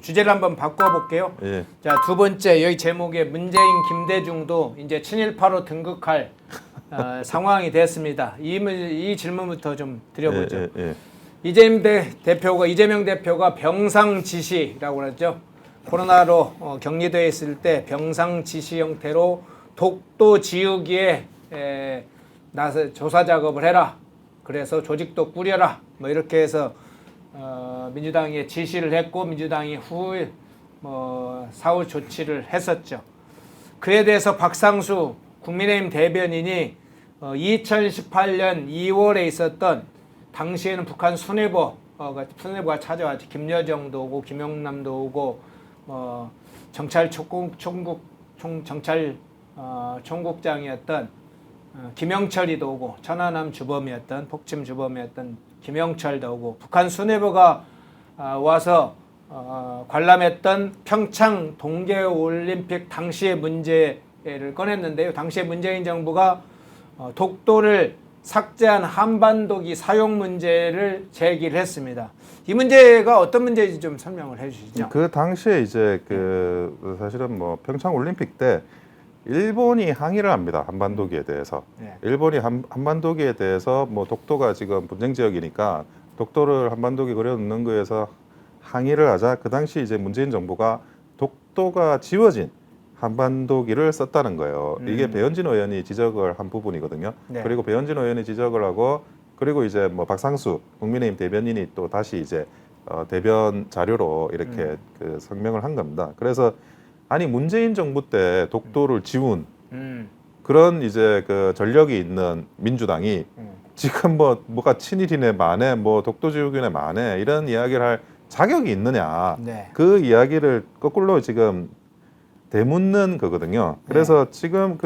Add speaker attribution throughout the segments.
Speaker 1: 주제를 한번 바꿔볼게요.
Speaker 2: 예.
Speaker 1: 자, 두 번째 여기 제목에 문재인, 김대중도 이제 친일파로 등극할 상황이 됐습니다. 이 질문부터 좀 드려보죠. 이재명 대표가 병상지시라고 그러죠. 코로나로 격리되어 있을 때 병상지시 형태로 독도 지우기에 나서 조사 작업을 해라. 그래서 조직도 꾸려라. 뭐 이렇게 해서 민주당에 지시를 했고 민주당이 후에 사후 조치를 했었죠. 그에 대해서 박상수 국민의힘 대변인이 2018년 2월에 있었던 당시에는 북한 수뇌부가 찾아왔지. 김여정도 오고 김용남도 오고 정찰 총국장이었던 김영철이도 오고 천안함 주범이었던 폭침 주범이었던 김영철도 오고 북한 수뇌부가 와서 관람했던 평창 동계올림픽 당시의 문제를 꺼냈는데요. 당시에 문재인 정부가 독도를 삭제한 한반도기 사용 문제를 제기를 했습니다. 이 문제가 어떤 문제인지 좀 설명을 해주시죠.
Speaker 2: 그 당시에 이제 사실은 뭐 평창 올림픽 때 일본이 항의를 합니다. 한반도기에 대해서. 네. 일본이 한반도기에 대해서 뭐 독도가 지금 분쟁 지역이니까 독도를 한반도기 그려놓는 거에서 항의를 하자 그 당시 이제 문재인 정부가 독도가 지워진 한반도기를 썼다는 거예요. 이게 배현진 의원이 지적을 한 부분이거든요. 네. 그리고 배현진 의원이 지적을 하고 그리고 이제 뭐 박상수 국민의힘 대변인이 또 다시 이제 대변 자료로 이렇게 그 성명을 한 겁니다. 그래서 아니 문재인 정부 때 독도를 지운 그런 이제 그 전력이 있는 민주당이 지금 뭐가 친일이네 만에 뭐 독도 지우기네 만에 이런 이야기를 할 자격이 있느냐. 네. 그 이야기를 거꾸로 지금 되묻는 거거든요. 그래서 네. 지금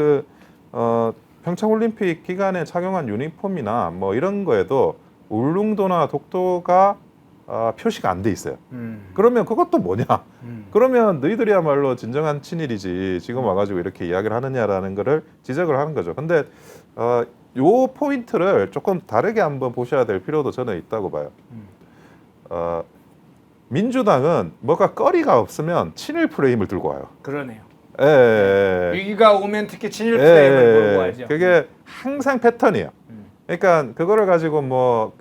Speaker 2: 평창올림픽 기간에 착용한 유니폼이나 뭐 이런 거에도 울릉도나 독도가 표시가 안 돼 있어요. 그러면 그것도 뭐냐? 그러면 너희들이야말로 진정한 친일이지 지금 와가지고 이렇게 이야기를 하느냐라는 거를 지적을 하는 거죠. 근데 요 포인트를 조금 다르게 한번 보셔야 될 필요도 저는 있다고 봐요. 민주당은 뭐가 거리가 없으면 친일 프레임을 들고 와요.
Speaker 1: 그러네요.
Speaker 2: 예.
Speaker 1: 위기가 오면 특히 친일 프레임을 들고 와야죠.
Speaker 2: 그게 항상 패턴이에요. 그러니까 그거를 가지고 뭐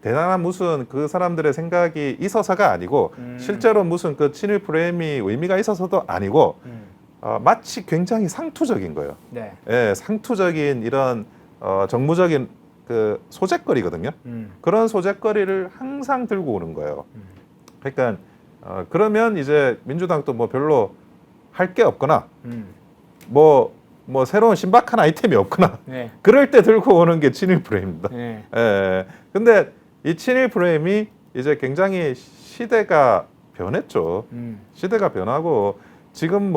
Speaker 2: 대단한 무슨 그 사람들의 생각이 있어서가 아니고 실제로 무슨 그 친일 프레임이 의미가 있어서도 아니고 마치 굉장히 상투적인 거예요. 네. 예, 상투적인 이런 정무적인 그 소재거리거든요. 그런 소재거리를 항상 들고 오는 거예요. 그러니까 그러면 이제 민주당도 뭐 별로 할 게 없거나 뭐 새로운 신박한 아이템이 없거나 네. 그럴 때 들고 오는 게 친일 프레임입니다. 네. 예. 근데 이 친일 프레임이 이제 굉장히 시대가 변했죠. 시대가 변하고 지금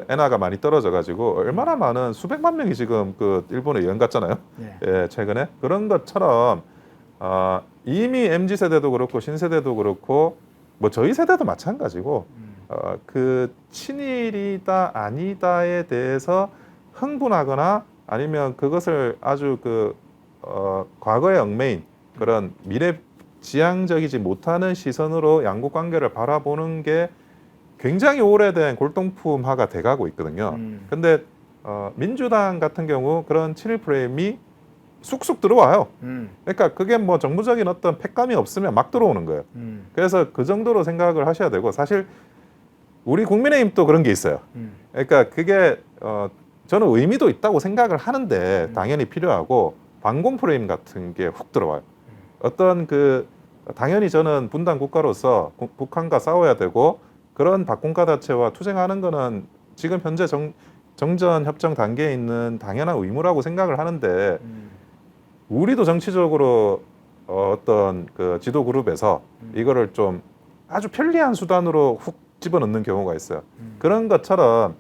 Speaker 2: 엔화가 많이 떨어져 가지고 얼마나 많은 수백만 명이 지금 일본에 여행 갔잖아요. 네. 예, 최근에 그런 것처럼 이미 MZ 세대도 그렇고 신세대도 그렇고 뭐 저희 세대도 마찬가지고 그 친일이다 아니다에 대해서 흥분하거나 아니면 그것을 아주 과거에 얽매인 그런 미래지향적이지 못하는 시선으로 양국 관계를 바라보는 게 굉장히 오래된 골동품화가 돼가고 있거든요. 근데 민주당 같은 경우 그런 친일 프레임이 쑥쑥 들어와요. 그러니까 그게 뭐 정무적인 어떤 팩감이 없으면 막 들어오는 거예요. 그래서 그 정도로 생각을 하셔야 되고 사실 우리 국민의힘도 그런 게 있어요. 그러니까 그게 저는 의미도 있다고 생각을 하는데 당연히 필요하고 반공 프레임 같은 게 훅 들어와요. 어떤 당연히 저는 분단 국가로서 북한과 싸워야 되고 그런 박공가 자체와 투쟁하는 거는 지금 현재 정전 협정 단계에 있는 당연한 의무라고 생각을 하는데 우리도 정치적으로 어떤 지도 그룹에서 이거를 좀 아주 편리한 수단으로 훅 집어넣는 경우가 있어요. 그런 것처럼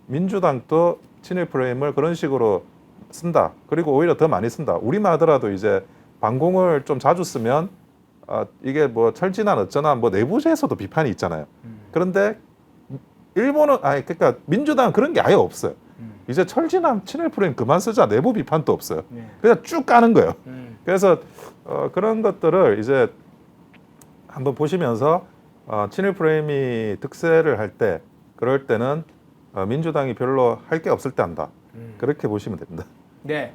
Speaker 2: 민주당도 친일 프레임을 그런 식으로 쓴다. 그리고 오히려 더 많이 쓴다. 우리만 하더라도 이제 반공을 좀 자주 쓰면 이게 뭐 철진한 어쩌나 뭐 내부에서도 비판이 있잖아요. 그런데 일본은 그러니까 민주당은 그런 게 아예 없어요. 이제 철진한 친일 프레임 그만 쓰자. 내부 비판도 없어요. 그냥 쭉 까는 거예요. 그래서 그런 것들을 이제 한번 보시면서 친일 프레임이 득세를 할 때 그럴 때는 민주당이 별로 할 게 없을 때 한다. 그렇게 보시면 됩니다.
Speaker 1: 네.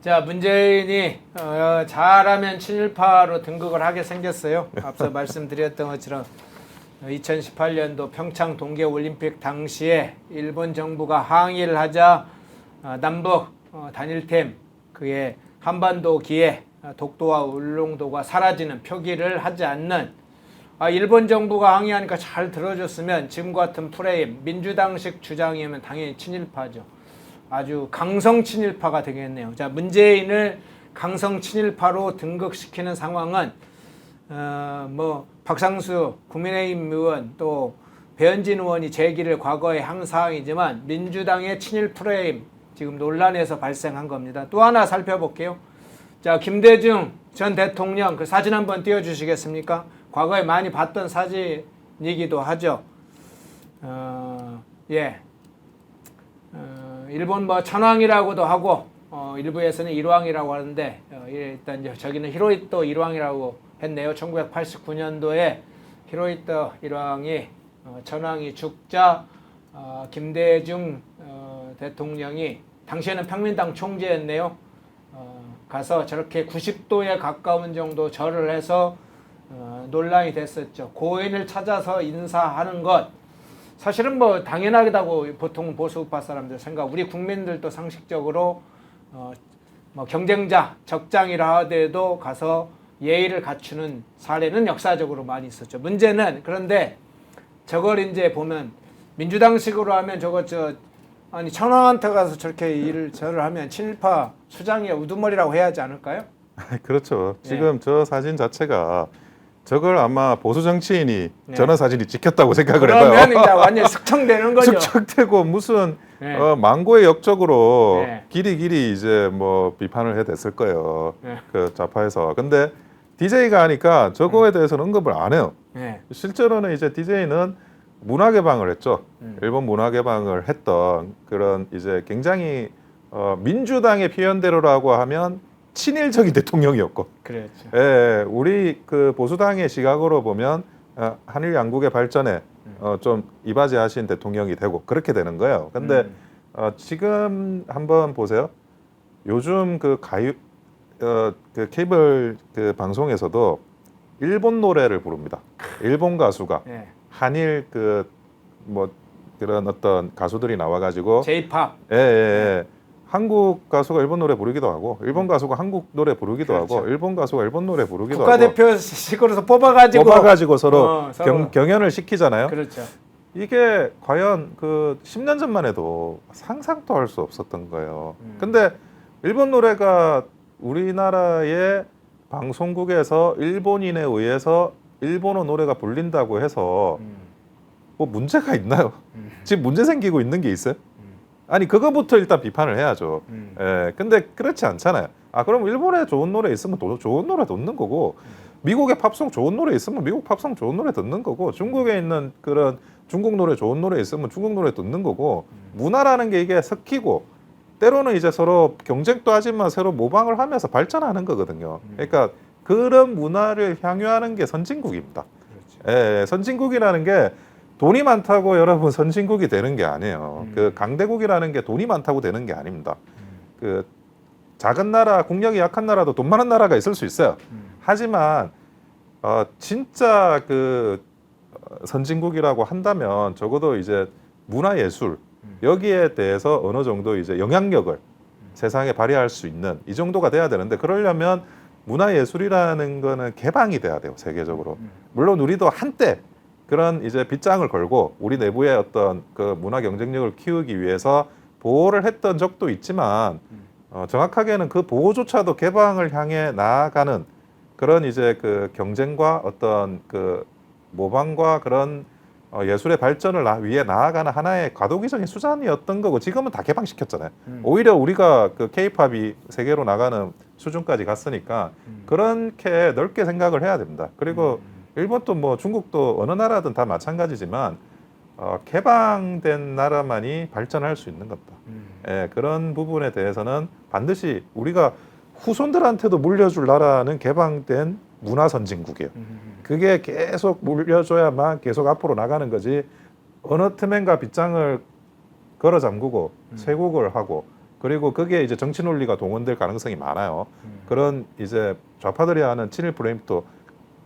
Speaker 1: 자, 문재인이 잘하면 친일파로 등극을 하게 생겼어요. 앞서 말씀드렸던 것처럼 2018년도 평창 동계올림픽 당시에 일본 정부가 항의를 하자 남북 단일템 그의 한반도 기에 독도와 울릉도가 사라지는 표기를 하지 않는 일본 정부가 항의하니까 잘 들어줬으면 지금 같은 프레임 민주당식 주장이면 당연히 친일파죠. 아주 강성 친일파가 되겠네요. 자, 문재인을 강성 친일파로 등극시키는 상황은 뭐 박상수 국민의힘 의원 또 배현진 의원이 제기를 과거에 한 사항이지만 민주당의 친일 프레임 지금 논란에서 발생한 겁니다. 또 하나 살펴볼게요. 자, 김대중 전 대통령 그 사진 한번 띄워주시겠습니까? 과거에 많이 봤던 사진이기도 하죠. 일본 뭐 천황이라고도 하고 일부에서는 일왕이라고 하는데 일단 저기는 히로히토 일왕이라고 했네요. 1989년도에 히로히토 일왕이 천황이 죽자 김대중 대통령이 당시에는 평민당 총재였네요. 가서 저렇게 90도에 가까운 정도 절을 해서 논란이 됐었죠. 고인을 찾아서 인사하는 것 사실은 뭐 당연하다고 보통 보수우파 사람들 생각. 우리 국민들도 상식적으로 뭐 경쟁자 적장이라 하더라도 가서 예의를 갖추는 사례는 역사적으로 많이 있었죠. 문제는 그런데 저걸 이제 보면 민주당식으로 하면 아니 천황한테 가서 저렇게 절을 하면 친일파 수장이 우두머리라고 해야 하지 않을까요?
Speaker 2: 그렇죠. 지금 저 사진 자체가 저걸 아마 보수 정치인이 저런 사진이 찍혔다고 생각을 해봐요.
Speaker 1: 그러면 이제 완전 숙청되는 거죠.
Speaker 2: 숙청되고 무슨 망고의 역적으로 길이 이제 뭐 비판을 해댔을 거예요. 그 좌파에서. 근데 DJ가 하니까 저거에 대해서는 언급을 안 해요. 실제로는 이제 DJ는 문화 개방을 했죠. 일본 문화 개방을 했던 그런 이제 굉장히 민주당의 표현대로라고 하면 친일적인 대통령이었고,
Speaker 1: 그렇죠.
Speaker 2: 예, 우리 그 보수당의 시각으로 보면 한일 양국의 발전에 좀 이바지하신 대통령이 되고 그렇게 되는 거예요. 근데 지금 한번 보세요. 요즘 그 그 케이블 그 방송에서도 일본 노래를 부릅니다. 일본 가수가 한일 그 뭐 그런 어떤 가수들이 나와가지고
Speaker 1: J-pop.
Speaker 2: 한국 가수가 일본 노래 부르기도 하고 일본 가수가 한국 노래 부르기도 하고 일본 가수가 일본 노래 부르기도 하고
Speaker 1: 국가대표식으로서 뽑아가지고
Speaker 2: 서로 경연을 시키잖아요.
Speaker 1: 그렇죠.
Speaker 2: 이게 과연 그 10년 전만 해도 상상도 할 수 없었던 거예요. 근데 일본 노래가 우리나라의 방송국에서 일본인에 의해서 일본어 노래가 불린다고 해서 뭐 문제가 있나요? 지금 문제 생기고 있는 게 있어요? 아니 그거부터 일단 비판을 해야죠. 근데 그렇지 않잖아요. 그럼 일본에 좋은 노래 있으면 좋은 노래 듣는 거고 미국의 팝송 좋은 노래 있으면 미국 팝송 좋은 노래 듣는 거고 중국에 있는 그런 중국 노래 좋은 노래 있으면 중국 노래 듣는 거고 문화라는 게 이게 섞이고 때로는 이제 서로 경쟁도 하지만 서로 모방을 하면서 발전하는 거거든요. 그러니까 그런 문화를 향유하는 게 선진국입니다. 선진국이라는 게 돈이 많다고 여러분 선진국이 되는 게 아니에요. 그 강대국이라는 게 돈이 많다고 되는 게 아닙니다. 그 작은 나라, 국력이 약한 나라도 돈 많은 나라가 있을 수 있어요. 하지만 진짜 그 선진국이라고 한다면 적어도 이제 문화예술 여기에 대해서 어느 정도 이제 영향력을 세상에 발휘할 수 있는 이 정도가 돼야 되는데 그러려면 문화예술이라는 거는 개방이 돼야 돼요. 세계적으로. 물론 우리도 한때 그런 이제 빗장을 걸고 우리 내부의 어떤 그 문화 경쟁력을 키우기 위해서 보호를 했던 적도 있지만 정확하게는 그 보호조차도 개방을 향해 나아가는 그런 이제 그 경쟁과 어떤 그 모방과 그런 예술의 발전을 위해 나아가는 하나의 과도기적인 수단이었던 거고 지금은 다 개방시켰잖아요. 오히려 우리가 그 K-팝이 세계로 나가는 수준까지 갔으니까 그렇게 넓게 생각을 해야 됩니다. 그리고 일본도 뭐 중국도 어느 나라든 다 마찬가지지만 개방된 나라만이 발전할 수 있는 겁니다. 그런 부분에 대해서는 반드시 우리가 후손들한테도 물려줄 나라는 개방된 문화 선진국이에요. 그게 계속 물려줘야만 계속 앞으로 나가는 거지. 어느 틈엔가 빗장을 걸어 잠그고 쇄국을 하고 그리고 그게 이제 정치 논리가 동원될 가능성이 많아요. 그런 이제 좌파들이 하는 친일 프레임도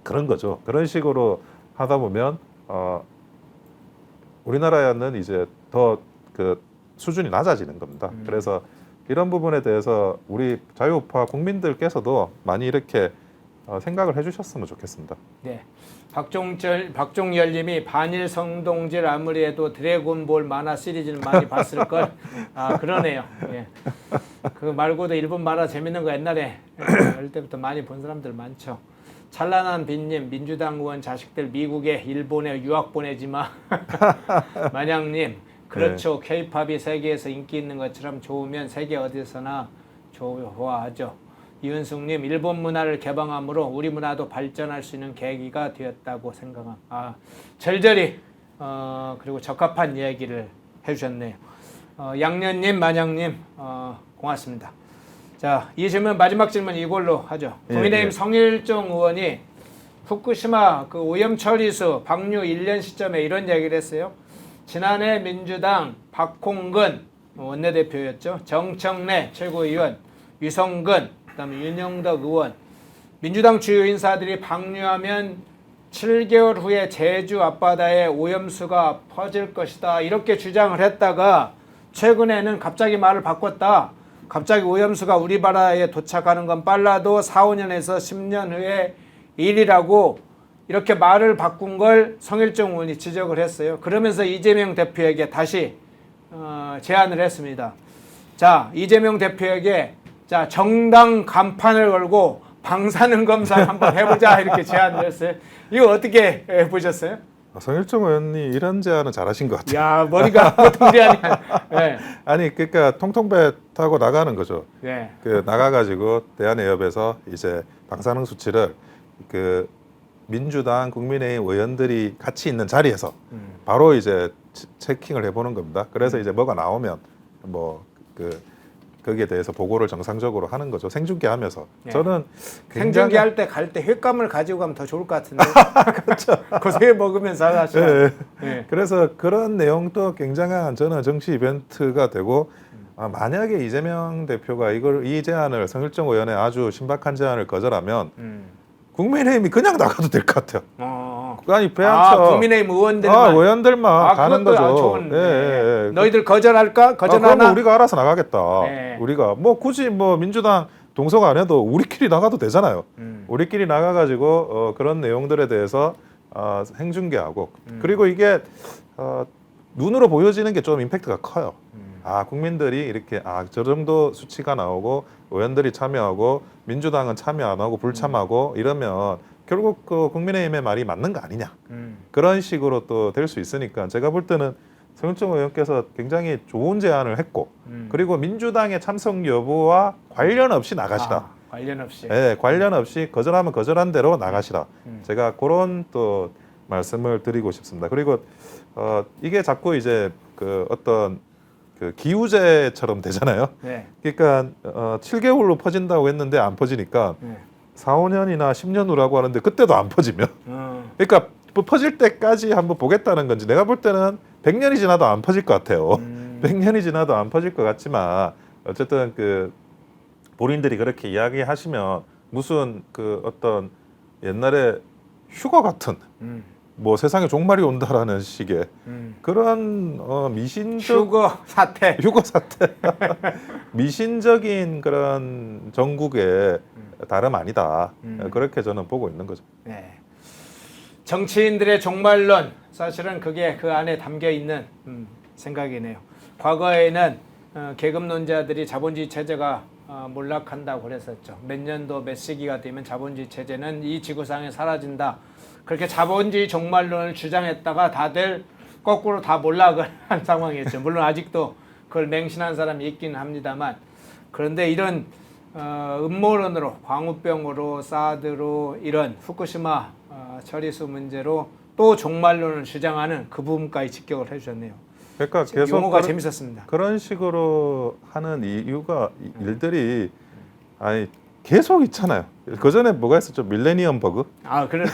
Speaker 2: 그런 거죠. 그런 식으로 하다 보면 우리나라는 이제 더 그 수준이 낮아지는 겁니다. 그래서 이런 부분에 대해서 우리 자유우파 국민들께서도 많이 이렇게 생각을 해주셨으면 좋겠습니다.
Speaker 1: 네. 박종열님이 반일 성동질 아무리 해도 드래곤볼 만화 시리즈는 많이 봤을 걸. 아 그러네요. 예. 그 말고도 일본 만화 재밌는 거 옛날에 어릴 때부터 많이 본 사람들 많죠. 찬란한 빛님 민주당 의원 자식들 미국에 일본에 유학 보내지 마. 만양님 그렇죠. K-팝이 세계에서 인기 있는 것처럼 좋으면 세계 어디서나 좋아하죠. 이은숙님 일본 문화를 개방함으로 우리 문화도 발전할 수 있는 계기가 되었다고 생각함. 아 절절히 그리고 적합한 이야기를 해주셨네요. 양년님 만양님 고맙습니다. 자, 이 질문 마지막 질문 이걸로 하죠. 국민의힘 성일종 의원이 후쿠시마 그 오염 처리수 방류 1년 시점에 이런 얘기를 했어요. 지난해 민주당 박홍근 원내대표였죠. 정청래 최고위원, 유성근, 그다음에 윤영덕 의원, 민주당 주요 인사들이 방류하면 7개월 후에 제주 앞바다에 오염수가 퍼질 것이다. 이렇게 주장을 했다가 최근에는 갑자기 말을 바꿨다. 갑자기 오염수가 우리 바다에 도착하는 건 빨라도 4, 5년에서 10년 후에 일이라고 이렇게 말을 바꾼 걸 성일종 의원이 지적을 했어요. 그러면서 이재명 대표에게 다시 제안을 했습니다. 자, 이재명 대표에게 자 정당 간판을 걸고 방사능 검사 한번 해보자 이렇게 제안을 했어요. 이거 어떻게 보셨어요?
Speaker 2: 성일종 의원이 이런 제안은 잘하신 것 같아요.
Speaker 1: 야 머리가 보통 제안이 네.
Speaker 2: 아니 그러니까 통통배 타고 나가는 거죠.
Speaker 1: 네.
Speaker 2: 그 나가가지고 대한해협에서 이제 방사능 수치를 그 민주당 국민의힘 의원들이 같이 있는 자리에서 바로 이제 체킹을 해보는 겁니다. 그래서 이제 뭐가 나오면 뭐 거기에 대해서 보고를 정상적으로 하는 거죠. 생중계하면서.
Speaker 1: 네.
Speaker 2: 저는
Speaker 1: 생중계할 때 갈 때 횟감을 가지고 가면 더 좋을 것 같은데. 그렇죠. 고생 먹으면서 하시죠.
Speaker 2: 네.
Speaker 1: 네.
Speaker 2: 그래서 그런 내용도 굉장한 저는 정치 이벤트가 되고 만약에 이재명 대표가 이 제안을 성일종 의원의 아주 신박한 제안을 거절하면 국민의힘이 그냥 나가도 될 것 같아요. 아니 배한쳐
Speaker 1: 국민의힘 의원들만
Speaker 2: 의원들만 가는 거죠.
Speaker 1: 좋은데.
Speaker 2: 예.
Speaker 1: 너희들 거절할까? 거절하나?
Speaker 2: 그러면 우리가 알아서 나가겠다.
Speaker 1: 네.
Speaker 2: 우리가 뭐 굳이 뭐 민주당 동석 안 해도 우리끼리 나가도 되잖아요. 우리끼리 나가가지고 그런 내용들에 대해서 행중계하고 그리고 이게 눈으로 보여지는 게 좀 임팩트가 커요. 국민들이 이렇게 저 정도 수치가 나오고 의원들이 참여하고 민주당은 참여 안 하고 불참하고 이러면 결국 그 국민의힘의 말이 맞는 거 아니냐 그런 식으로 또 될 수 있으니까 제가 볼 때는 성일종 의원께서 굉장히 좋은 제안을 했고 그리고 민주당의 참석 여부와 관련 없이 나가시라.
Speaker 1: 관련 없이.
Speaker 2: 네, 관련 없이 거절하면 거절한 대로 나가시라. 제가 그런 또 말씀을 드리고 싶습니다. 그리고 이게 자꾸 이제 그 어떤 그 기우제처럼 되잖아요. 네. 그러니까 7개월로 퍼진다고 했는데 안 퍼지니까 4, 5년이나 10년 후라고 하는데 그때도 안 퍼지면 그러니까 퍼질 때까지 한번 보겠다는 건지 내가 볼 때는 100년이 지나도 안 퍼질 것 같아요. 100년이 지나도 안 퍼질 것 같지만 어쨌든 그 본인들이 그렇게 이야기하시면 무슨 그 어떤 옛날에 휴거 같은 뭐 세상에 종말이 온다라는 식의 그런 미신적
Speaker 1: 휴거 사태
Speaker 2: 미신적인 그런 정국의 다름 아니다. 그렇게 저는 보고 있는 거죠.
Speaker 1: 네. 정치인들의 종말론 사실은 그게 그 안에 담겨 있는 생각이네요. 과거에는 계급론자들이 자본주의 체제가 몰락한다고 그랬었죠. 몇 년도 몇 시기가 되면 자본주의 체제는 이 지구상에 사라진다. 그렇게 자본주의 종말론을 주장했다가 다들 거꾸로 다 몰락을 한 상황이었죠. 물론 아직도 그걸 맹신한 사람이 있긴 합니다만 그런데 이런 음모론으로 광우병으로 사드로 이런 후쿠시마 처리수 문제로 또 종말론을 주장하는 그 부분까지 직격을 해주셨네요.
Speaker 2: 그러니까 계속
Speaker 1: 용어가 재밌었습니다.
Speaker 2: 그런 식으로 하는 이유가 일들이 계속 있잖아요. 그 전에 뭐가 있었죠? 밀레니엄 버그.
Speaker 1: 그래.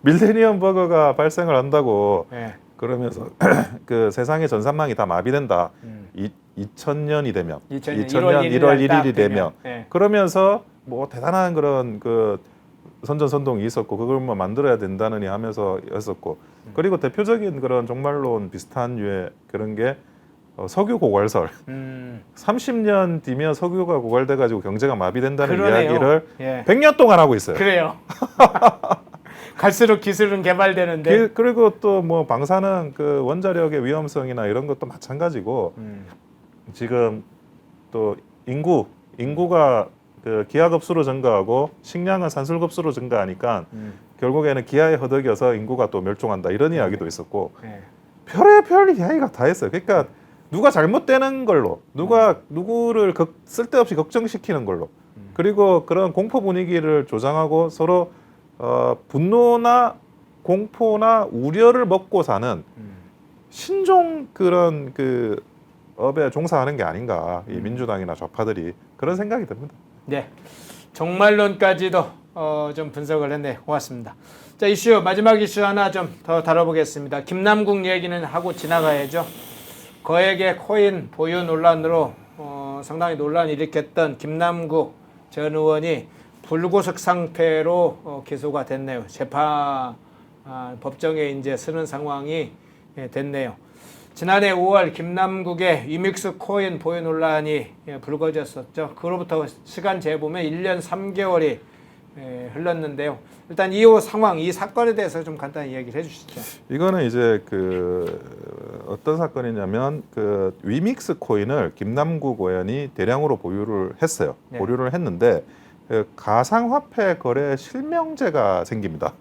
Speaker 2: 밀레니엄 버그가 발생을 한다고
Speaker 1: 예.
Speaker 2: 그러면서 그 세상의 전산망이 다 마비된다. 2000년이 되면
Speaker 1: 2000년
Speaker 2: 1월 1일이 되면
Speaker 1: 예.
Speaker 2: 그러면서 뭐 대단한 그런 그 선전선동이 있었고 그걸 뭐 만들어야 된다느니 하면서 했었고 그리고 대표적인 그런 종말론 비슷한 유의 그런 게 석유 고갈설 30년 뒤면 석유가 고갈돼 가지고 경제가 마비된다는
Speaker 1: 그러네요.
Speaker 2: 이야기를
Speaker 1: 예.
Speaker 2: 100년 동안 하고 있어요.
Speaker 1: 그래요. 갈수록 기술은 개발되는데
Speaker 2: 그리고 또 뭐 방사능 그 원자력의 위험성이나 이런 것도 마찬가지고 지금 또 인구가 그 기하급수로 증가하고 식량은 산술급수로 증가하니까 결국에는 기아에 허덕여서 인구가 또 멸종한다 이런 이야기도 있었고
Speaker 1: 예.
Speaker 2: 별의별 이야기가 다 했어요. 그러니까 누가 잘못되는 걸로 누구를 쓸데없이 걱정시키는 걸로 그리고 그런 공포 분위기를 조장하고 서로 분노나 공포나 우려를 먹고 사는 신종 그런 그 업에 종사하는 게 아닌가 이 민주당이나 좌파들이 그런 생각이 듭니다.
Speaker 1: 네, 종말론까지도 좀 분석을 했네. 고맙습니다. 자, 이슈 마지막 이슈 하나 좀 더 다뤄보겠습니다. 김남국 얘기는 하고 지나가야죠. 거액의 코인 보유 논란으로 상당히 논란을 일으켰던 김남국 전 의원이 불구속 상태로 기소가 됐네요. 재판 법정에 이제 서는 상황이 됐네요. 지난해 5월 김남국의 위믹스 코인 보유 논란이 불거졌었죠. 그로부터 시간 재보면 1년 3개월이 흘렀는데요. 일단 이후 상황, 이 사건에 대해서 좀 간단히 이야기를 해주시죠.
Speaker 2: 이거는 이제 그 어떤 사건이냐면 그 위믹스 코인을 김남국 의원이 대량으로 보유를 했어요.
Speaker 1: 네.
Speaker 2: 보유를 했는데 그 가상화폐 거래 실명제가 생깁니다.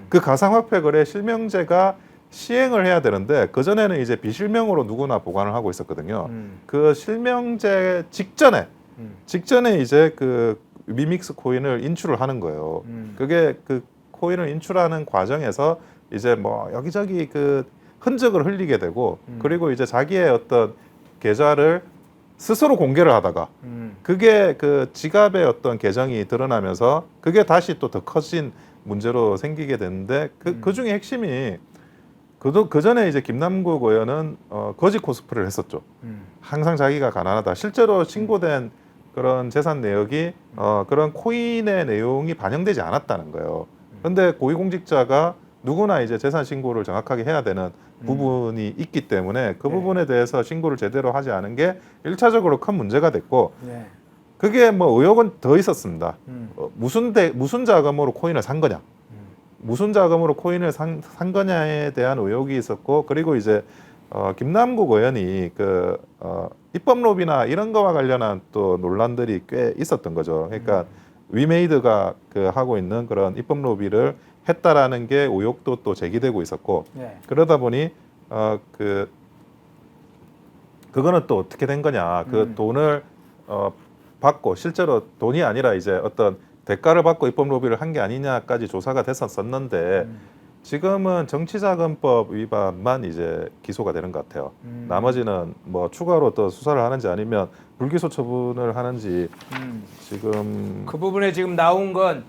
Speaker 2: 그 가상화폐 거래 실명제가 시행을 해야 되는데 그 전에는 이제 비실명으로 누구나 보관을 하고 있었거든요. 그 실명제 직전에 이제 그 위믹스 코인을 인출을 하는 거예요. 그게 그 코인을 인출하는 과정에서 이제 뭐 여기저기 그 흔적을 흘리게 되고 그리고 이제 자기의 어떤 계좌를 스스로 공개를 하다가 그게 그 지갑의 어떤 계정이 드러나면서 그게 다시 또 더 커진 문제로 생기게 되는데 그 중에 핵심이 그 전에 이제 김남국 의원은 거지 코스프레를 했었죠. 항상 자기가 가난하다. 실제로 신고된 그런 재산 내역이 그런 코인의 내용이 반영되지 않았다는 거예요. 그런데 고위공직자가 누구나 이제 재산 신고를 정확하게 해야 되는 부분이 있기 때문에 그 부분에 대해서 신고를 제대로 하지 않은 게 1차적으로 큰 문제가 됐고
Speaker 1: 네.
Speaker 2: 그게 뭐 의혹은 더 있었습니다. 무슨 자금으로 코인을 산 거냐. 무슨 자금으로 코인을 산 거냐에 대한 의혹이 있었고 그리고 이제 김남국 의원이 그 입법 로비나 이런 거와 관련한 또 논란들이 꽤 있었던 거죠. 그러니까 위메이드가 그 하고 있는 그런 입법 로비를 했다라는 게 의혹도 또 제기되고 있었고
Speaker 1: 네.
Speaker 2: 그러다 보니 그거는 또 어떻게 된 거냐. 그 돈을 받고 실제로 돈이 아니라 이제 어떤 대가를 받고 입법 로비를 한 게 아니냐까지 조사가 됐었었는데 지금은 정치자금법 위반만 이제 기소가 되는 것 같아요. 나머지는 뭐 추가로 또 수사를 하는지 아니면 불기소 처분을 하는지 지금
Speaker 1: 그 부분에 지금 나온 건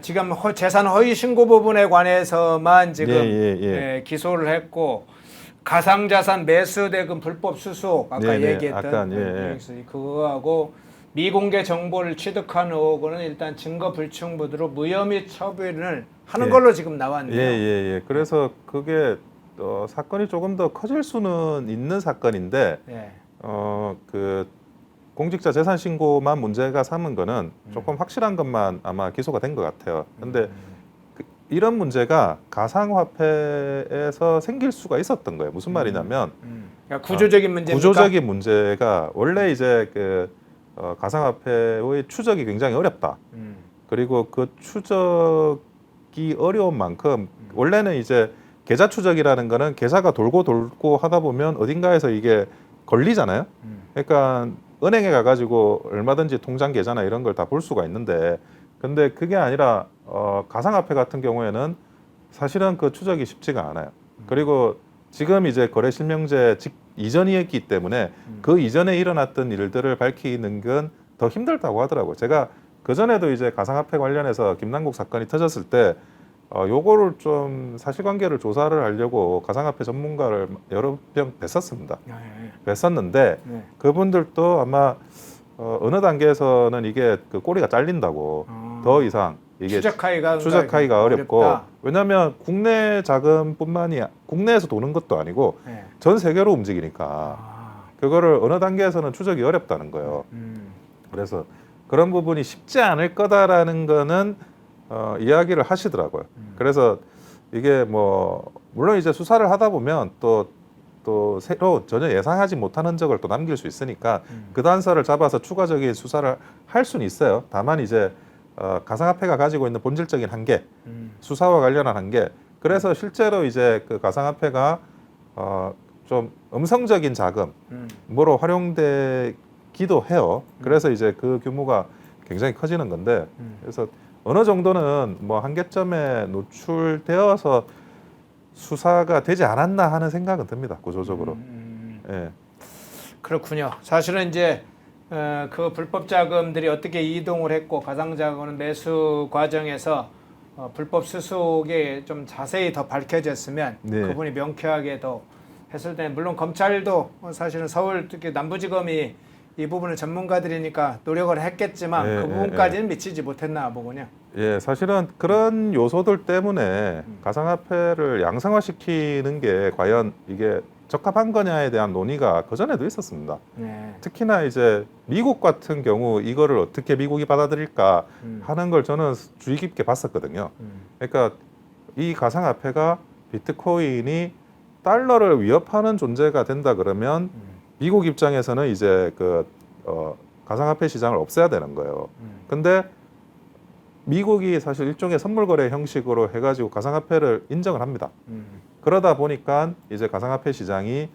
Speaker 1: 지금 재산 허위 신고 부분에 관해서만 지금 기소를 했고 가상자산 매수 대금 불법 수수 아까 얘기했던 그거하고 미공개 정보를 취득한 의혹은 일단 증거 불충 부두로 무혐의 처분을 하는 걸로 지금 나왔네요.
Speaker 2: 그래서 그게 사건이 조금 더 커질 수는 있는 사건인데 그 공직자 재산 신고만 문제가 삼은 거는 조금 확실한 것만 아마 기소가 된 것 같아요. 그런데 이런 문제가 가상화폐에서 생길 수가 있었던 거예요. 무슨 말이냐면
Speaker 1: 그러니까 구조적인 문제입니까?
Speaker 2: 구조적인 문제가 원래 이제 그 가상화폐의 추적이 굉장히 어렵다. 그리고 그 추적이 어려운 만큼 원래는 이제 계좌 추적이라는 거는 계좌가 돌고 하다 보면 어딘가에서 이게 걸리잖아요. 그러니까 은행에 가가지고 얼마든지 통장 계좌나 이런 걸 다 볼 수가 있는데 근데 그게 아니라 가상화폐 같은 경우에는 사실은 그 추적이 쉽지가 않아요. 그리고 지금 이제 거래 실명제 이전이었기 때문에 그 이전에 일어났던 일들을 밝히는 건 더 힘들다고 하더라고요. 제가 그 전에도 이제 가상화폐 관련해서 김남국 사건이 터졌을 때 요거를 좀 사실관계를 조사를 하려고 가상화폐 전문가를 여러 명 뵀었습니다. 뵀었는데
Speaker 1: 네.
Speaker 2: 그분들도 아마 어느 단계에서는 이게 그 꼬리가 잘린다고 더 이상 이게 추적하기가 어렵고
Speaker 1: 어렵다.
Speaker 2: 왜냐하면 국내 자금뿐만이 국내에서 도는 것도 아니고
Speaker 1: 네.
Speaker 2: 전 세계로 움직이니까 그거를 어느 단계에서는 추적이 어렵다는 거예요. 그래서 그런 부분이 쉽지 않을 거다라는 거는 이야기를 하시더라고요. 그래서 이게 뭐 물론 이제 수사를 하다 보면 또 새로 전혀 예상하지 못한 흔적을 또 남길 수 있으니까 그 단서를 잡아서 추가적인 수사를 할 수는 있어요. 다만 이제 가상화폐가 가지고 있는 본질적인 한계, 수사와 관련한 한계. 그래서 실제로 이제 그 가상화폐가 좀 음성적인 자금으로 활용되기도 해요. 그래서 이제 그 규모가 굉장히 커지는 건데, 그래서 어느 정도는 뭐 한계점에 노출되어서 수사가 되지 않았나 하는 생각은 듭니다. 구조적으로. 예.
Speaker 1: 그렇군요. 사실은 이제 그 불법 자금들이 어떻게 이동을 했고 가상 자금은 매수 과정에서 불법 수수에 좀 자세히 더 밝혀졌으면
Speaker 2: 네.
Speaker 1: 그분이 명쾌하게 더 했을 때 물론 검찰도 사실은 서울 특히 남부지검이 이 부분은 전문가들이니까 노력을 했겠지만
Speaker 2: 예,
Speaker 1: 그 부분까지는 미치지 못했나 보군요.
Speaker 2: 예, 사실은 그런 요소들 때문에 가상화폐를 양성화시키는 게 과연 이게 적합한 거냐에 대한 논의가 그전에도 있었습니다.
Speaker 1: 네.
Speaker 2: 특히나 이제 미국 같은 경우 이거를 어떻게 미국이 받아들일까 하는 걸 저는 주의 깊게 봤었거든요. 그러니까 이 가상화폐가 비트코인이 달러를 위협하는 존재가 된다 그러면 미국 입장에서는 이제 그 가상화폐 시장을 없애야 되는 거예요. 근데 미국이 사실 일종의 선물 거래 형식으로 해가지고 가상화폐를 인정을 합니다. 그러다 보니까 이제 가상화폐 시장이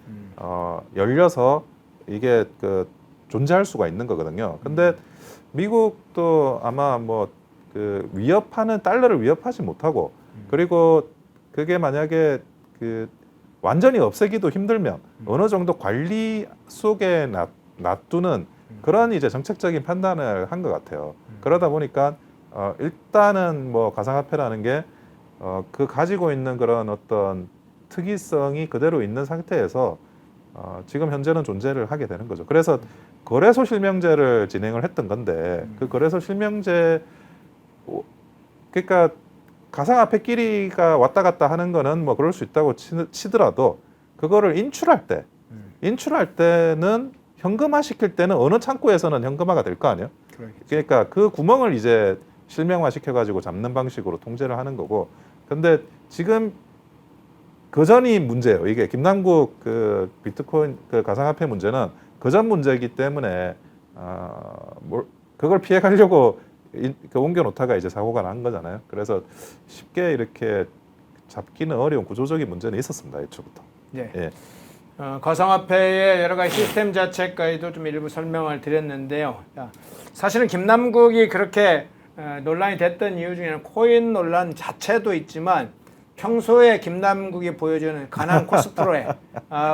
Speaker 2: 열려서 이게 그 존재할 수가 있는 거거든요. 근데 미국도 아마 뭐 그 위협하는 달러를 위협하지 못하고 그리고 그게 만약에 그 완전히 없애기도 힘들면 어느 정도 관리 속에 놔두는 그런 이제 정책적인 판단을 한 것 같아요. 그러다 보니까 일단은 뭐 가상화폐라는 게 그 가지고 있는 그런 어떤 특이성이 그대로 있는 상태에서 지금 현재는 존재를 하게 되는 거죠. 그래서 거래소 실명제를 진행을 했던 건데 그 거래소 실명제 그러니까 가상화폐끼리가 왔다 갔다 하는 거는 뭐 그럴 수 있다고 치더라도 그거를 인출할 때는 현금화 시킬 때는 어느 창구에서는 현금화가 될 거 아니에요. 그러니까 그 구멍을 이제 실명화 시켜가지고 잡는 방식으로 통제를 하는 거고. 근데 지금 그전이 문제예요. 이게 김남국 그 비트코인 그 가상화폐 문제는 그전 문제이기 때문에 그걸 피해 가려고 그 옮겨놓다가 이제 사고가 난 거잖아요. 그래서 쉽게 이렇게 잡기는 어려운 구조적인 문제는 있었습니다. 애초부터.
Speaker 1: 네.
Speaker 2: 예.
Speaker 1: 가상화폐의 여러 가지 시스템 자체까지도 좀 일부 설명을 드렸는데요. 사실은 김남국이 그렇게 논란이 됐던 이유 중에는 코인 논란 자체도 있지만 평소에 김남국이 보여주는 가난 코스프레,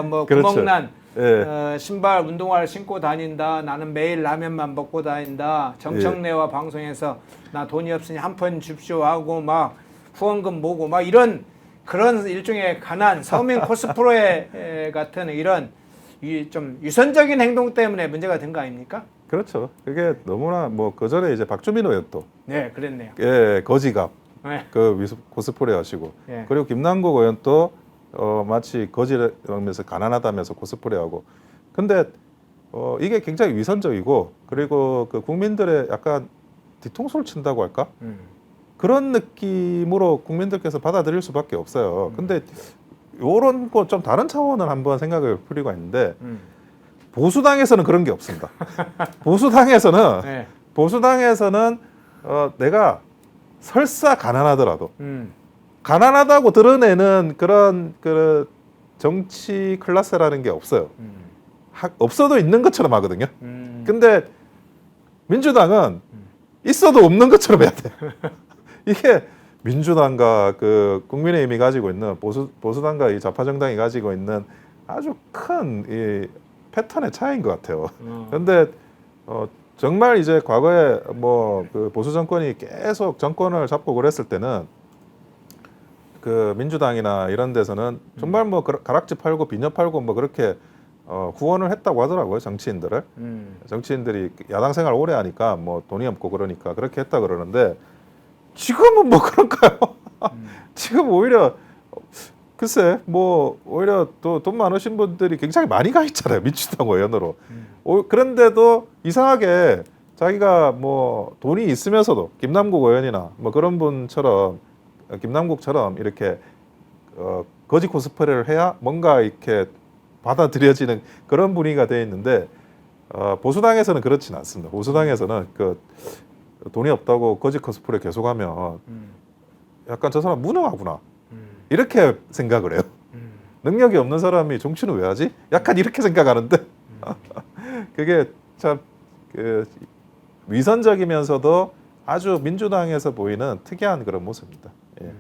Speaker 1: 뭐
Speaker 2: 그렇죠.
Speaker 1: 구멍난
Speaker 2: 예.
Speaker 1: 신발 운동화를 신고 다닌다. 나는 매일 라면만 먹고 다닌다. 정청래와 방송에서 나 돈이 없으니 한 푼 줍쇼 하고 막 후원금 모고 막 이런 그런 일종의 가난 서민 코스프레 같은 이런 좀 유선적인 행동 때문에 문제가 된 거 아닙니까?
Speaker 2: 그렇죠. 그게 너무나 뭐 그전에 이제 박주민 의원도
Speaker 1: 네, 그랬네요.
Speaker 2: 예, 거지갑
Speaker 1: 네.
Speaker 2: 그 코스프레 하시고
Speaker 1: 예.
Speaker 2: 그리고 김남국 의원도 마치 거지라면서 가난하다면서 코스프레하고 근데 이게 굉장히 위선적이고 그리고 그 국민들의 약간 뒤통수를 친다고 할까 그런 느낌으로 국민들께서 받아들일 수밖에 없어요. 근데 요런 거 좀 다른 차원을 한번 생각을 풀이가 있는데 보수당에서는 그런 게 없습니다. 보수당에서는
Speaker 1: 네.
Speaker 2: 내가 설사 가난하더라도 가난하다고 드러내는 그런 그 정치 클래스라는 게 없어요. 없어도 있는 것처럼 하거든요. 근데 민주당은 있어도 없는 것처럼 해야 돼. 이게 민주당과 그 국민의힘이 가지고 있는 보수당과 이 좌파 정당이 가지고 있는 아주 큰 이 패턴의 차이인 것 같아요. 그런데 정말 이제 과거에 뭐 그 보수 정권이 계속 정권을 잡고 그랬을 때는 그 민주당이나 이런 데서는 정말 뭐 가락지 팔고 비녀 팔고 뭐 그렇게 후원을 했다고 하더라고요, 정치인들을. 정치인들이 야당 생활 오래 하니까 뭐 돈이 없고 그러니까 그렇게 했다 그러는데 지금은 뭐 그럴까요? 지금 오히려 글쎄 뭐 오히려 또 돈 많으신 분들이 굉장히 많이 가 있잖아요, 민주당 의원으로. 그런데도 이상하게 자기가 뭐 돈이 있으면서도 김남국 의원이나 뭐 그런 분처럼 김남국처럼 이렇게 거짓 코스프레를 해야 뭔가 이렇게 받아들여지는 그런 분위기가 돼 있는데 보수당에서는 그렇지는 않습니다. 보수당에서는 그 돈이 없다고 거짓 코스프레 계속하면 약간 저 사람 무능하구나 이렇게 생각을 해요. 능력이 없는 사람이 정치는 왜 하지? 약간 이렇게 생각하는데 그게 참 그 위선적이면서도 아주 민주당에서 보이는 특이한 그런 모습입니다. 예.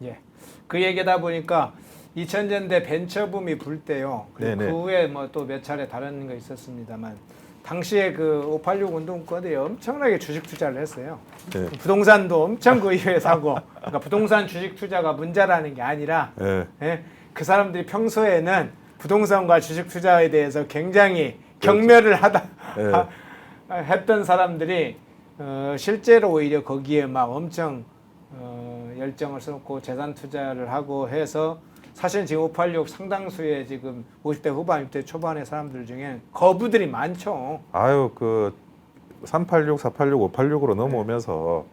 Speaker 1: 예. 그 얘기다 보니까 2000년대 벤처붐이 불 때요. 그리고
Speaker 2: 네네.
Speaker 1: 그 후에 뭐 또 몇 차례 다른 거 있었습니다만 당시에 그 586 운동권들이 엄청나게 주식 투자를 했어요.
Speaker 2: 네.
Speaker 1: 부동산도 엄청 그 이후에 사고. 그러니까 부동산 주식 투자가 문제라는 게 아니라
Speaker 2: 예.
Speaker 1: 예? 그 사람들이 평소에는 부동산과 주식 투자에 대해서 굉장히 경멸을 하다 했던 사람들이 실제로 오히려 거기에 막 엄청 열정을 쏟고 재산 투자를 하고 해서 사실 지금 586 상당수의 지금 50대 후반, 60대 초반의 사람들 중에 거부들이 많죠.
Speaker 2: 아유 그 386, 486, 586으로 넘어오면서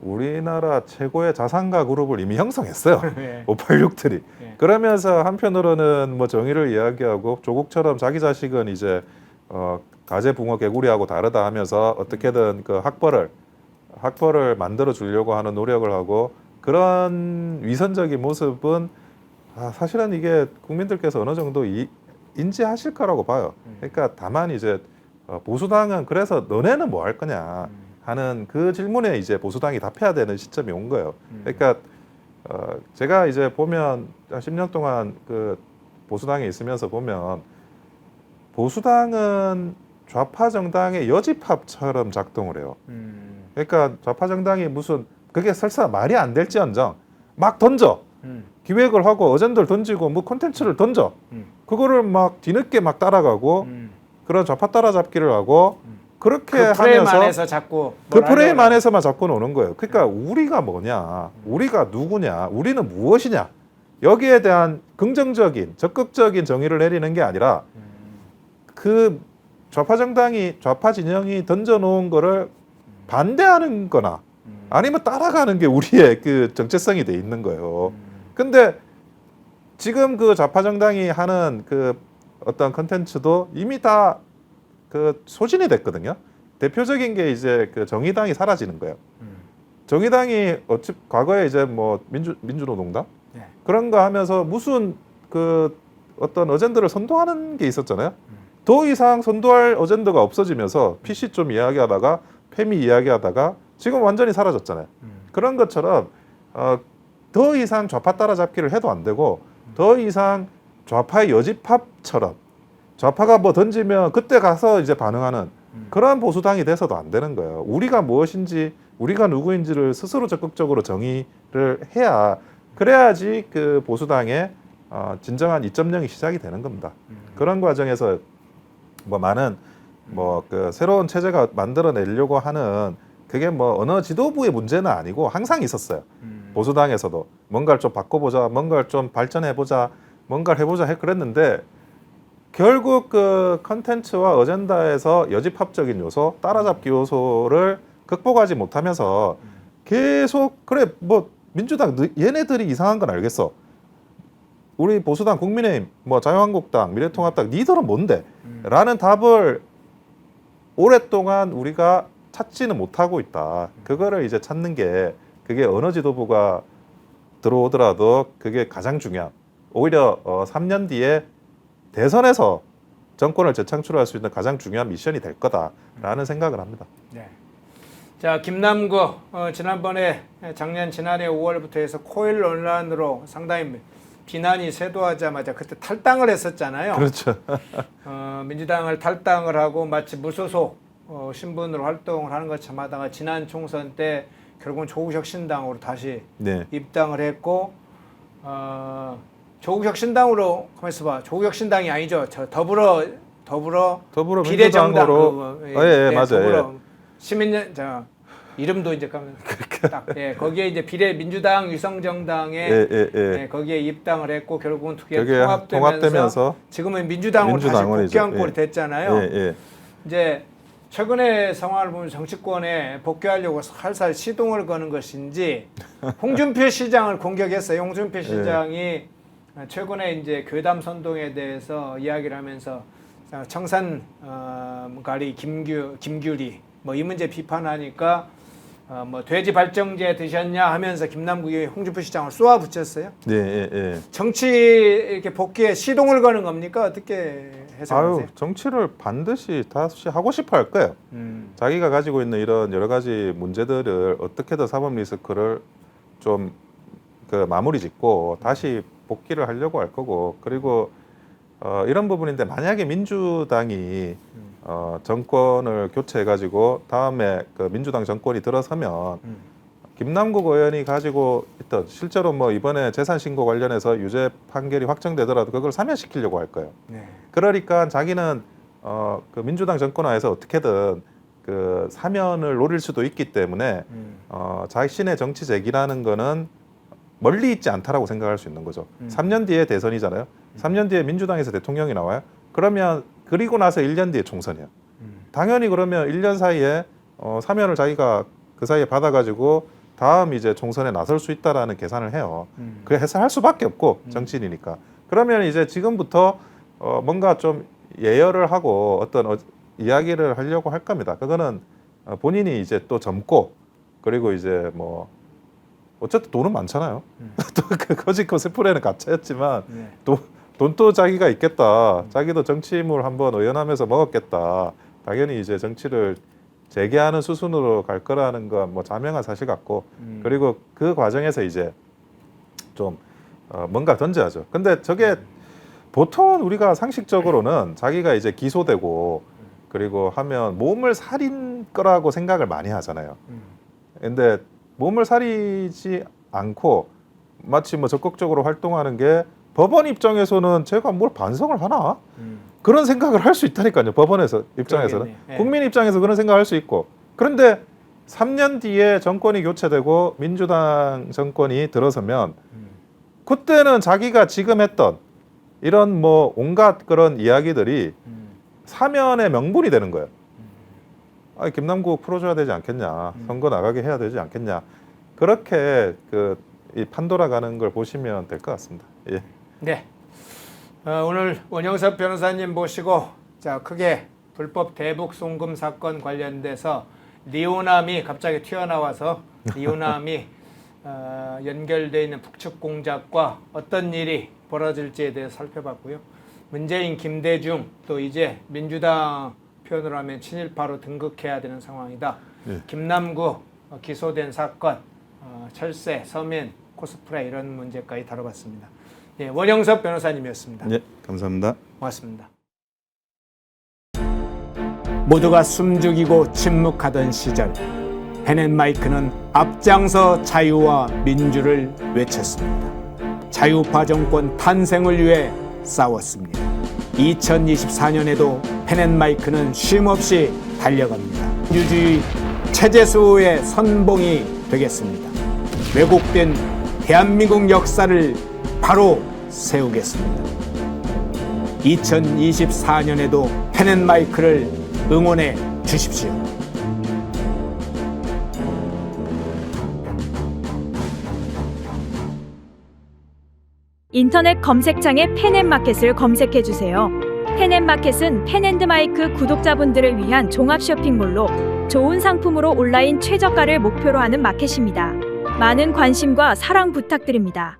Speaker 2: 우리나라 최고의 자산가 그룹을 이미 형성했어요.
Speaker 1: 예.
Speaker 2: 586들이.
Speaker 1: 예.
Speaker 2: 그러면서 한편으로는 뭐 정의를 이야기하고 조국처럼 자기 자식은 이제 가재 붕어 개구리하고 다르다 하면서 어떻게든 그 학벌을 만들어 주려고 하는 노력을 하고 그런 위선적인 모습은 사실은 이게 국민들께서 어느 정도 인지하실 거라고 봐요. 그러니까 다만 이제 보수당은 그래서 너네는 뭐 할 거냐 하는 그 질문에 이제 보수당이 답해야 되는 시점이 온 거예요. 그러니까 제가 이제 보면 10년 동안 그 보수당에 있으면서 보면 보수당은 좌파 정당의 여집합처럼 작동을 해요. 그러니까 좌파 정당이 무슨 그게 설사 말이 안 될지언정 막 던져 기획을 하고 어젠더를 던지고 뭐 콘텐츠를 던져 그거를 막 뒤늦게 막 따라가고 그런 좌파 따라잡기를 하고 그렇게
Speaker 1: 그 프레임
Speaker 2: 하면서
Speaker 1: 안에서 자꾸
Speaker 2: 그 프레임 안에서만 자꾸 노는 거예요. 그러니까 우리가 뭐냐, 우리가 누구냐, 우리는 무엇이냐 여기에 대한 긍정적인 적극적인 정의를 내리는 게 아니라 그 좌파 진영이 던져놓은 거를 반대하는 거나 아니면 따라가는 게 우리의 그 정체성이 돼 있는 거예요. 근데 지금 그 좌파 정당이 하는 그 어떤 컨텐츠도 이미 다 그 소진이 됐거든요. 대표적인 게 이제 그 정의당이 사라지는 거예요. 정의당이 과거에 이제 뭐 민주노동당
Speaker 1: 네.
Speaker 2: 그런 거 하면서 무슨 그 어떤 어젠더를 선도하는 게 있었잖아요. 더 이상 선도할 어젠더가 없어지면서 PC 좀 이야기하다가 페미 이야기하다가 지금 완전히 사라졌잖아요. 그런 것처럼 더 이상 좌파 따라잡기를 해도 안 되고 더 이상 좌파의 여집합처럼 좌파가 뭐 던지면 그때 가서 이제 반응하는 그런 보수당이 돼서도 안 되는 거예요. 우리가 무엇인지 우리가 누구인지를 스스로 적극적으로 정의를 해야 그래야지 그 보수당의 진정한 2.0이 시작이 되는 겁니다. 그런 과정에서 뭐 많은 뭐 그 새로운 체제가 만들어내려고 하는 그게 뭐 어느 지도부의 문제는 아니고 항상 있었어요. 보수당에서도 뭔가를 좀 바꿔보자, 뭔가를 좀 발전해보자, 뭔가를 해보자 그랬는데 결국 그 컨텐츠와 어젠다에서 여집합적인 요소, 따라잡기 요소를 극복하지 못하면서 계속 그래 뭐 민주당 얘네들이 이상한 건 알겠어. 우리 보수당, 국민의힘, 뭐 자유한국당, 미래통합당 니들은 뭔데? 라는 답을 오랫동안 우리가 찾지는 못하고 있다. 그거를 이제 찾는 게 그게 어느 지도부가 들어오더라도 그게 가장 중요한. 오히려 3년 뒤에 대선에서 정권을 재창출할 수 있는 가장 중요한 미션이 될 거다라는 생각을 합니다.
Speaker 1: 네. 자, 김남국 지난번에 지난해 5월부터 해서 코일 논란으로 상당히 비난이 쇄도하자마자 그때 탈당을 했었잖아요.
Speaker 2: 그렇죠.
Speaker 1: 민주당을 탈당을 하고 마치 무소속 신분으로 활동을 하는 것처럼 하다가 지난 총선 때 결국은 조국혁신당으로 다시
Speaker 2: 네.
Speaker 1: 입당을 했고 조국혁신당으로 가만있어 봐. 조국혁신당이 아니죠. 저 더불어 비례정당
Speaker 2: 예, 맞아요.
Speaker 1: 더불어 시민연 자 이름도 이제 딱 거기에 이제 비례민주당 위성정당에 거기에 입당을 했고 결국은 두 개 통합되면서 지금은 민주당으로 다시 복귀한 꼴이 됐잖아요. 이제 최근의 상황을 보면 정치권에 복귀하려고 살살 시동을 거는 것인지 홍준표 시장을 공격했어요. 홍준표 시장이 최근에 이제 괴담 선동에 대해서 이야기를 하면서 청산 가리 김규리 뭐 이 문제 비판하니까 뭐 돼지 발정제 드셨냐 하면서 김남국이 홍준표 시장을 쏘아 붙였어요. 정치 이렇게 복귀에 시동을 거는 겁니까? 어떻게 해석하세요?
Speaker 2: 정치를 반드시 다시 하고 싶어 할 거예요. 자기가 가지고 있는 이런 여러 가지 문제들을 어떻게든 사법 리스크를 좀 그 마무리 짓고 다시 복귀를 하려고 할 거고 그리고 이런 부분인데 만약에 민주당이 정권을 교체해가지고 다음에 그 민주당 정권이 들어서면 김남국 의원이 가지고 있던 실제로 뭐 이번에 재산 신고 관련해서 유죄 판결이 확정되더라도 그걸 사면시키려고 할 거예요. 그러니까 자기는 그 민주당 정권 하에서 어떻게든 그 사면을 노릴 수도 있기 때문에 자신의 정치 재기라는 거는 멀리 있지 않다라고 생각할 수 있는 거죠. 3년 뒤에 대선이잖아요. 3년 뒤에 민주당에서 대통령이 나와요. 그러면 그리고 나서 1년 뒤에 총선이에요. 당연히 그러면 1년 사이에 사면을 자기가 그 사이에 받아가지고 다음 이제 총선에 나설 수 있다라는 계산을 해요. 그래 해서 할 수밖에 없고 정치인이니까. 그러면 이제 지금부터 뭔가 좀 예열을 하고 어떤 이야기를 하려고 할 겁니다. 그거는 본인이 이제 또 젊고 그리고 이제 뭐 어쨌든 돈은 많잖아요. 또 그 거짓 코스프레는 가짜였지만 돈도 자기가 있겠다. 자기도 정치인물 한번 의연하면서 먹었겠다. 당연히 이제 정치를 재개하는 수순으로 갈 거라는 건 뭐 자명한 사실 같고 그리고 그 과정에서 이제 좀 뭔가 던져야죠. 근데 저게 보통 우리가 상식적으로는 자기가 이제 기소되고 그리고 하면 몸을 사린 거라고 생각을 많이 하잖아요. 근데 몸을 사리지 않고 마치 뭐 적극적으로 활동하는 게 법원 입장에서는 제가 뭘 반성을 하나? 그런 생각을 할 수 있다니까요. 법원에서 입장에서는. 국민 입장에서 그런 생각을 할 수 있고. 그런데 3년 뒤에 정권이 교체되고 민주당 정권이 들어서면 그때는 자기가 지금 했던 이런 뭐 온갖 그런 이야기들이 사면의 명분이 되는 거예요. 아니, 김남국 풀어줘야 되지 않겠냐, 선거 나가게 해야 되지 않겠냐, 그렇게 이 판도라 가는 걸 보시면 될 것 같습니다. 예.
Speaker 1: 네. 오늘 원영섭 변호사님 모시고 자 크게 불법 대북 송금 사건 관련돼서 리오남이 갑자기 튀어나와서 리오남이 연결되어 있는 북측 공작과 어떤 일이 벌어질지에 대해 살펴봤고요. 문재인, 김대중 또 이제 민주당 표현으로 하면 친일파로 등극해야 되는 상황이다. 김남국 기소된 사건, 철새, 서민, 코스프레 이런 문제까지 다뤄봤습니다. 예, 원영섭 변호사님이었습니다.
Speaker 2: 네, 감사합니다.
Speaker 1: 고맙습니다. 모두가 숨죽이고 침묵하던 시절 펜앤마이크는 앞장서 자유와 민주를 외쳤습니다. 자유파 정권 탄생을 위해 싸웠습니다. 2024년에도 펜앤마이크는 쉼없이 달려갑니다. 민주주의 체제수호의 선봉이 되겠습니다. 왜곡된 대한민국 역사를 바로 세우겠습니다. 2024년에도 펜앤마이크를 응원해 주십시오.
Speaker 3: 인터넷 검색창에 펜앤마켓을 검색해 주세요. 펜앤마켓은 펜앤드마이크 구독자분들을 위한 종합 쇼핑몰로 좋은 상품으로 온라인 최저가를 목표로 하는 마켓입니다. 많은 관심과 사랑 부탁드립니다.